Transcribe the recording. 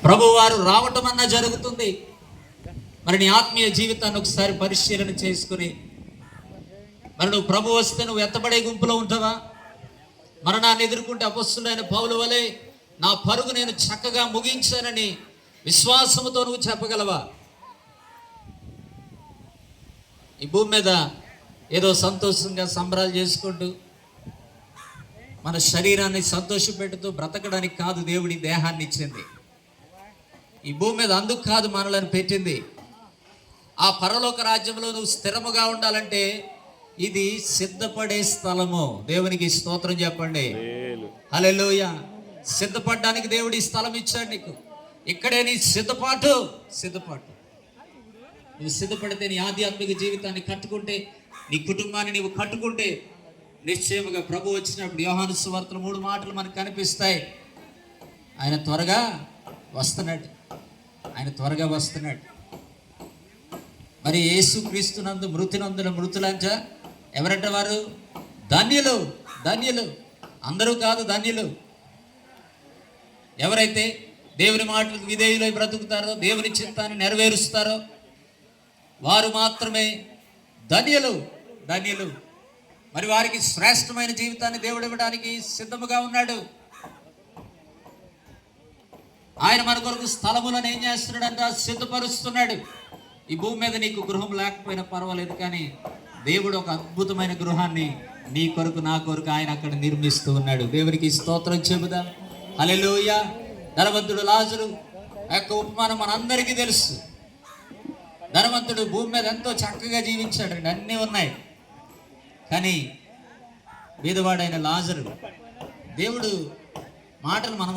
ప్రభువారు రావటం అన్నా జరుగుతుంది. మరి నీ ఆత్మీయ జీవితాన్ని ఒకసారి పరిశీలన చేసుకుని, మరి నువ్వు ప్రభు వస్తే నువ్వు ఎత్తబడే గుంపులో ఉంటావా? మరణాన్ని ఎదుర్కొంటే అపొస్తలుడైన పౌలు వలె నా పరుగు నేను చక్కగా ముగించానని విశ్వాసముతో నువ్వు చెప్పగలవా? ఈ భూమి మీద ఏదో సంతోషంగా సంబరాలు చేసుకుంటూ మన శరీరాన్ని సంతోషపెడుతూ బ్రతకడానికి కాదు దేవుడి దేహాన్ని ఇచ్చింది. ఈ భూమి మీద అందుకు కాదు మనలను పెట్టింది. ఆ పరలోక రాజ్యంలో నువ్వు స్థిరముగా ఉండాలంటే ఇది సిద్ధపడే స్థలము. దేవునికి స్తోత్రం చెప్పండి. హల్లెలూయా. సిద్ధపడడానికి దేవుడి స్థలం ఇచ్చాడు నీకు. ఇక్కడే నీ సిద్ధపాటు. నువ్వు సిద్ధపడితే నీ ఆధ్యాత్మిక జీవితాన్ని కట్టుకుంటే, నీ కుటుంబాన్ని నీవు కట్టుకుంటే నిశ్చయముగా ప్రభు వచ్చినప్పుడు యోహాను సువార్తలో 3 మాటలు మనకు కనిపిస్తాయి. ఆయన త్వరగా వస్తున్నాడు. మరి యేసు క్రీస్తునందు మృతినందున మృతులంట ఎవరంట వారు? ధన్యులు. అందరూ కాదు, ధన్యులు. ఎవరైతే దేవుని మాటలకు విధేయులై బ్రతుకుతారో, దేవుని చిత్తాన్ని నెరవేరుస్తారో వారు మాత్రమే ధన్యులు. మరి వారికి శ్రేష్టమైన జీవితాన్ని దేవుడు ఇవ్వడానికి సిద్ధముగా ఉన్నాడు. ఆయన మన కొరకు స్థలములను ఏం చేస్తున్నాడంట? సిద్ధపరుస్తున్నాడు. ఈ భూమి మీద నీకు గృహం లేకపోయినా పర్వాలేదు, కానీ దేవుడు ఒక అద్భుతమైన గృహాన్ని నీ కొరకు, నా కొరకు ఆయన అక్కడ నిర్మిస్తూ ఉన్నాడు. దేవునికి స్తోత్రం చెబుదాం. హల్లెలూయా. ధనవంతుడు లాజరు యొక్క ఉపమానం మనందరికీ తెలుసు. ధనవంతుడు భూమి మీద ఎంతో చక్కగా జీవించాడు, అన్నీ ఉన్నాయి. కానీ బీదవాడైన లాజరు, దేవుడు మాటలు మనం